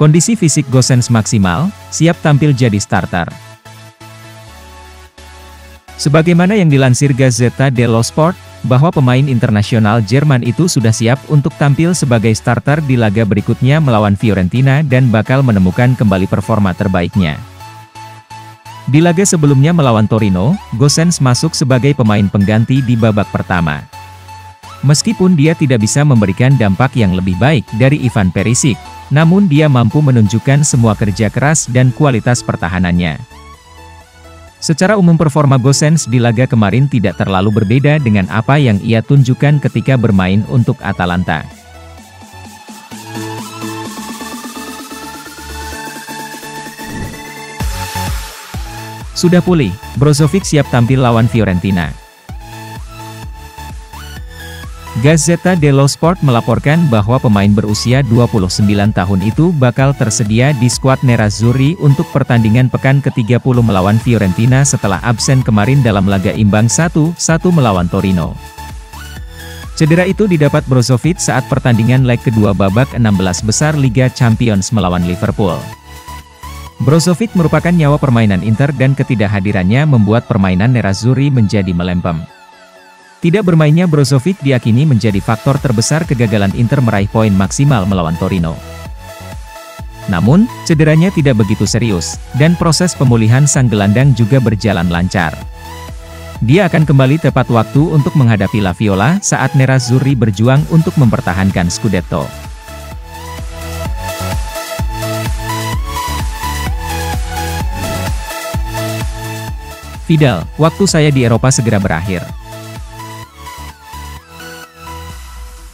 Kondisi fisik Gosens maksimal, siap tampil jadi starter. Sebagaimana yang dilansir Gazzetta dello Sport, bahwa pemain internasional Jerman itu sudah siap untuk tampil sebagai starter di laga berikutnya melawan Fiorentina dan bakal menemukan kembali performa terbaiknya. Di laga sebelumnya melawan Torino, Gosens masuk sebagai pemain pengganti di babak pertama. Meskipun dia tidak bisa memberikan dampak yang lebih baik dari Ivan Perisic, namun dia mampu menunjukkan semua kerja keras dan kualitas pertahanannya. Secara umum performa Gosens di laga kemarin tidak terlalu berbeda dengan apa yang ia tunjukkan ketika bermain untuk Atalanta. Sudah pulih, Brozovic siap tampil lawan Fiorentina. Gazzetta dello Sport melaporkan bahwa pemain berusia 29 tahun itu bakal tersedia di skuad Nerazzurri untuk pertandingan pekan ke-30 melawan Fiorentina setelah absen kemarin dalam laga imbang 1-1 melawan Torino. Cedera itu didapat Brozovic saat pertandingan leg kedua babak 16 besar Liga Champions melawan Liverpool. Brozovic merupakan nyawa permainan Inter dan ketidakhadirannya membuat permainan Nerazzurri menjadi melempem. Tidak bermainnya Brozovic diyakini menjadi faktor terbesar kegagalan Inter meraih poin maksimal melawan Torino. Namun, cederanya tidak begitu serius, dan proses pemulihan sang gelandang juga berjalan lancar. Dia akan kembali tepat waktu untuk menghadapi La Viola saat Nerazzurri berjuang untuk mempertahankan Scudetto. Vidal, waktu saya di Eropa segera berakhir.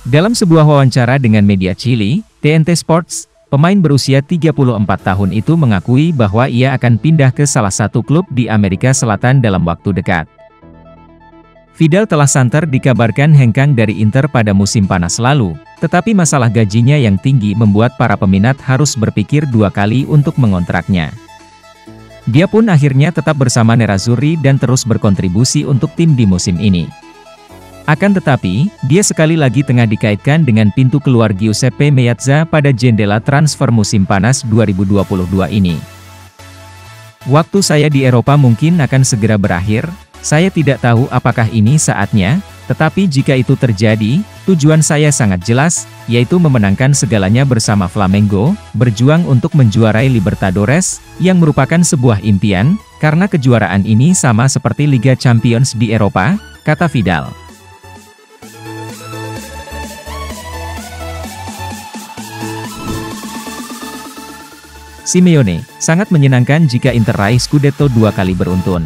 Dalam sebuah wawancara dengan media Chili, TNT Sports, pemain berusia 34 tahun itu mengakui bahwa ia akan pindah ke salah satu klub di Amerika Selatan dalam waktu dekat. Vidal telah santer dikabarkan hengkang dari Inter pada musim panas lalu, tetapi masalah gajinya yang tinggi membuat para peminat harus berpikir dua kali untuk mengontraknya. Dia pun akhirnya tetap bersama Nerazzurri dan terus berkontribusi untuk tim di musim ini. Akan tetapi, dia sekali lagi tengah dikaitkan dengan pintu keluar Giuseppe Meazza pada jendela transfer musim panas 2022 ini. Waktu saya di Eropa mungkin akan segera berakhir, saya tidak tahu apakah ini saatnya, tetapi jika itu terjadi, tujuan saya sangat jelas, yaitu memenangkan segalanya bersama Flamengo, berjuang untuk menjuarai Libertadores, yang merupakan sebuah impian, karena kejuaraan ini sama seperti Liga Champions di Eropa, kata Vidal. Simeone, sangat menyenangkan jika Inter raih Scudetto 2 kali beruntun.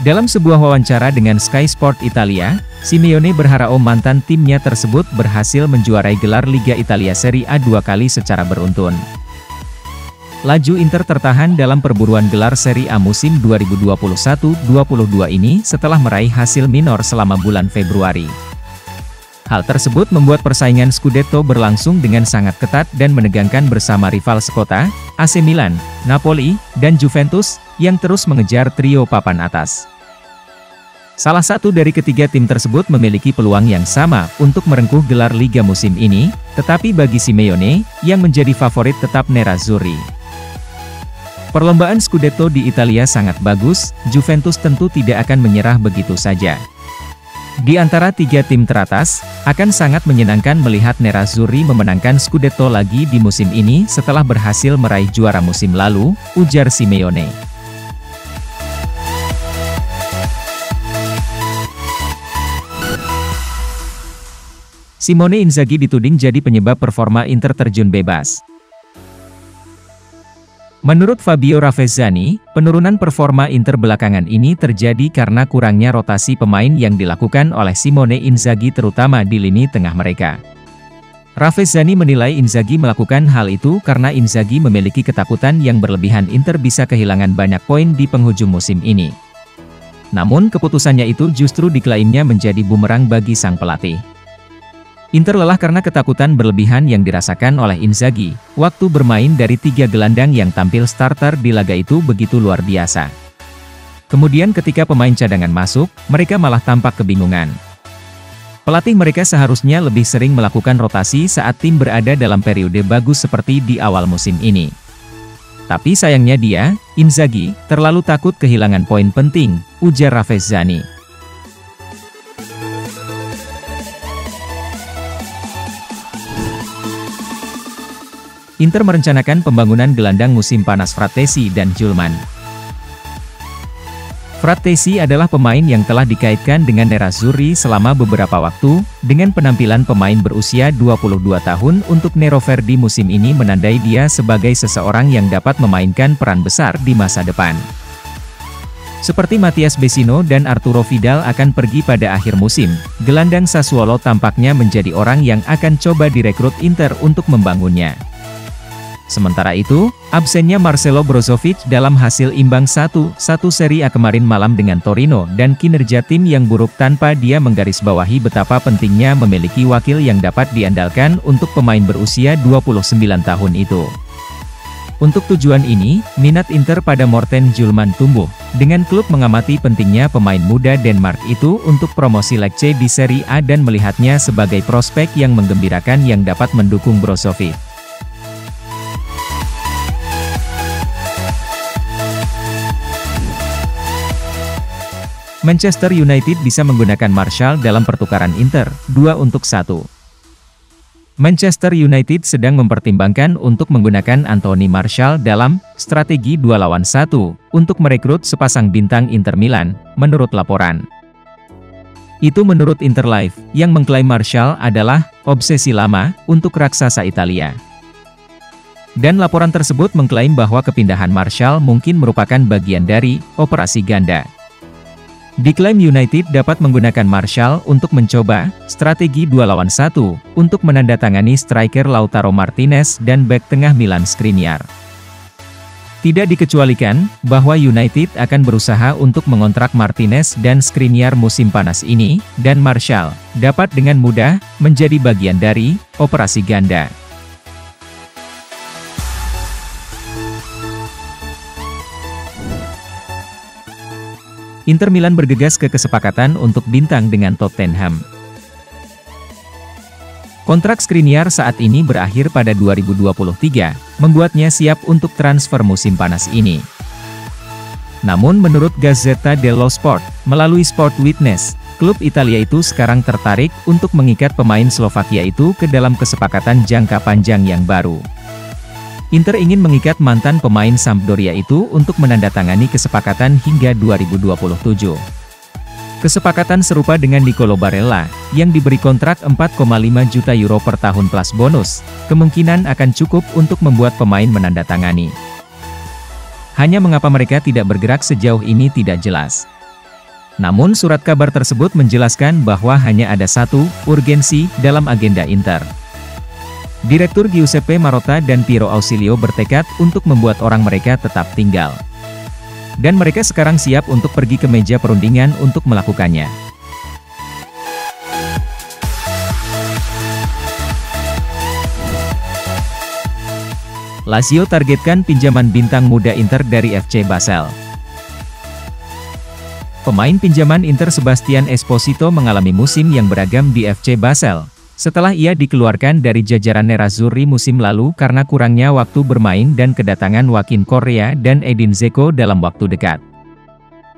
Dalam sebuah wawancara dengan Sky Sport Italia, Simeone berharap mantan timnya tersebut berhasil menjuarai gelar Liga Italia Serie A 2 kali secara beruntun. Laju Inter tertahan dalam perburuan gelar Serie A musim 2021-22 ini setelah meraih hasil minor selama bulan Februari. Hal tersebut membuat persaingan Scudetto berlangsung dengan sangat ketat dan menegangkan bersama rival sekota, AC Milan, Napoli, dan Juventus, yang terus mengejar trio papan atas. Salah satu dari ketiga tim tersebut memiliki peluang yang sama untuk merengkuh gelar Liga musim ini, tetapi bagi Simeone, yang menjadi favorit tetap Nerazzurri. Perlombaan Scudetto di Italia sangat bagus, Juventus tentu tidak akan menyerah begitu saja. Di antara tiga tim teratas, akan sangat menyenangkan melihat Nerazzurri memenangkan Scudetto lagi di musim ini setelah berhasil meraih juara musim lalu, ujar Simeone. Simone Inzaghi dituding jadi penyebab performa Inter terjun bebas. Menurut Fabio Ravezzani, penurunan performa Inter belakangan ini terjadi karena kurangnya rotasi pemain yang dilakukan oleh Simone Inzaghi terutama di lini tengah mereka. Ravezzani menilai Inzaghi melakukan hal itu karena Inzaghi memiliki ketakutan yang berlebihan Inter bisa kehilangan banyak poin di penghujung musim ini. Namun keputusannya itu justru diklaimnya menjadi bumerang bagi sang pelatih. Inter lelah karena ketakutan berlebihan yang dirasakan oleh Inzaghi, waktu bermain dari tiga gelandang yang tampil starter di laga itu begitu luar biasa. Kemudian ketika pemain cadangan masuk, mereka malah tampak kebingungan. Pelatih mereka seharusnya lebih sering melakukan rotasi saat tim berada dalam periode bagus seperti di awal musim ini. Tapi sayangnya dia, Inzaghi, terlalu takut kehilangan poin penting, ujar Rafezzani. Inter merencanakan pembangunan gelandang musim panas Frattesi dan Julman. Frattesi adalah pemain yang telah dikaitkan dengan Nerazzurri selama beberapa waktu, dengan penampilan pemain berusia 22 tahun untuk Neroverdi musim ini menandai dia sebagai seseorang yang dapat memainkan peran besar di masa depan. Seperti Matias Vecino dan Arturo Vidal akan pergi pada akhir musim, gelandang Sassuolo tampaknya menjadi orang yang akan coba direkrut Inter untuk membangunnya. Sementara itu, absennya Marcelo Brozovic dalam hasil imbang 1-1 Serie A kemarin malam dengan Torino dan kinerja tim yang buruk tanpa dia menggarisbawahi betapa pentingnya memiliki wakil yang dapat diandalkan untuk pemain berusia 29 tahun itu. Untuk tujuan ini, minat Inter pada Morten Julman tumbuh, dengan klub mengamati pentingnya pemain muda Denmark itu untuk promosi Lecce di Serie A dan melihatnya sebagai prospek yang menggembirakan yang dapat mendukung Brozovic. Manchester United bisa menggunakan Martial dalam pertukaran Inter, 2-1. Manchester United sedang mempertimbangkan untuk menggunakan Anthony Martial dalam strategi 2-1 untuk merekrut sepasang bintang Inter Milan, menurut laporan. Itu menurut Interlife, yang mengklaim Martial adalah obsesi lama untuk raksasa Italia. Dan laporan tersebut mengklaim bahwa kepindahan Martial mungkin merupakan bagian dari operasi ganda. Diklaim United dapat menggunakan Martial untuk mencoba strategi 2-1 untuk menandatangani striker Lautaro Martinez dan bek tengah Milan Skriniar. Tidak dikecualikan bahwa United akan berusaha untuk mengontrak Martinez dan Skriniar musim panas ini, dan Martial dapat dengan mudah menjadi bagian dari operasi ganda. Inter Milan bergegas ke kesepakatan untuk bintang dengan Tottenham. Kontrak Skriniar saat ini berakhir pada 2023, membuatnya siap untuk transfer musim panas ini. Namun menurut Gazzetta dello Sport, melalui Sport Witness, klub Italia itu sekarang tertarik untuk mengikat pemain Slovakia itu ke dalam kesepakatan jangka panjang yang baru. Inter ingin mengikat mantan pemain Sampdoria itu untuk menandatangani kesepakatan hingga 2027. Kesepakatan serupa dengan Nicolo Barella, yang diberi kontrak 4,5 juta euro per tahun plus bonus, kemungkinan akan cukup untuk membuat pemain menandatangani. Hanya mengapa mereka tidak bergerak sejauh ini tidak jelas. Namun surat kabar tersebut menjelaskan bahwa hanya ada satu urgensi dalam agenda Inter. Direktur Giuseppe Marotta dan Piero Ausilio bertekad untuk membuat orang mereka tetap tinggal. Dan mereka sekarang siap untuk pergi ke meja perundingan untuk melakukannya. Lazio targetkan pinjaman bintang muda Inter dari FC Basel. Pemain pinjaman Inter Sebastian Esposito mengalami musim yang beragam di FC Basel, setelah ia dikeluarkan dari jajaran Nerazzurri musim lalu karena kurangnya waktu bermain dan kedatangan Joaquin Correa dan Edin Dzeko dalam waktu dekat.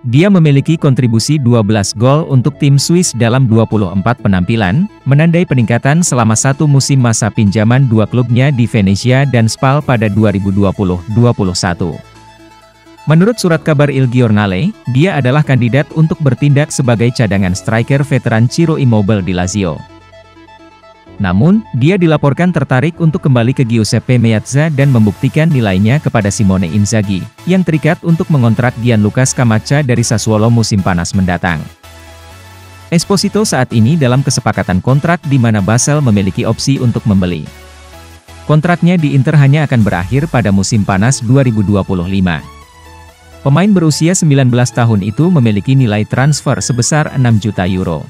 Dia memiliki kontribusi 12 gol untuk tim Swiss dalam 24 penampilan, menandai peningkatan selama satu musim masa pinjaman dua klubnya di Venezia dan Spal pada 2020-21. Menurut surat kabar Il Giornale, dia adalah kandidat untuk bertindak sebagai cadangan striker veteran Ciro Immobile di Lazio. Namun, dia dilaporkan tertarik untuk kembali ke Giuseppe Meazza dan membuktikan nilainya kepada Simone Inzaghi, yang terikat untuk mengontrak Gianluca Scamacca dari Sassuolo musim panas mendatang. Esposito saat ini dalam kesepakatan kontrak di mana Basel memiliki opsi untuk membeli. Kontraknya di Inter hanya akan berakhir pada musim panas 2025. Pemain berusia 19 tahun itu memiliki nilai transfer sebesar 6 juta euro.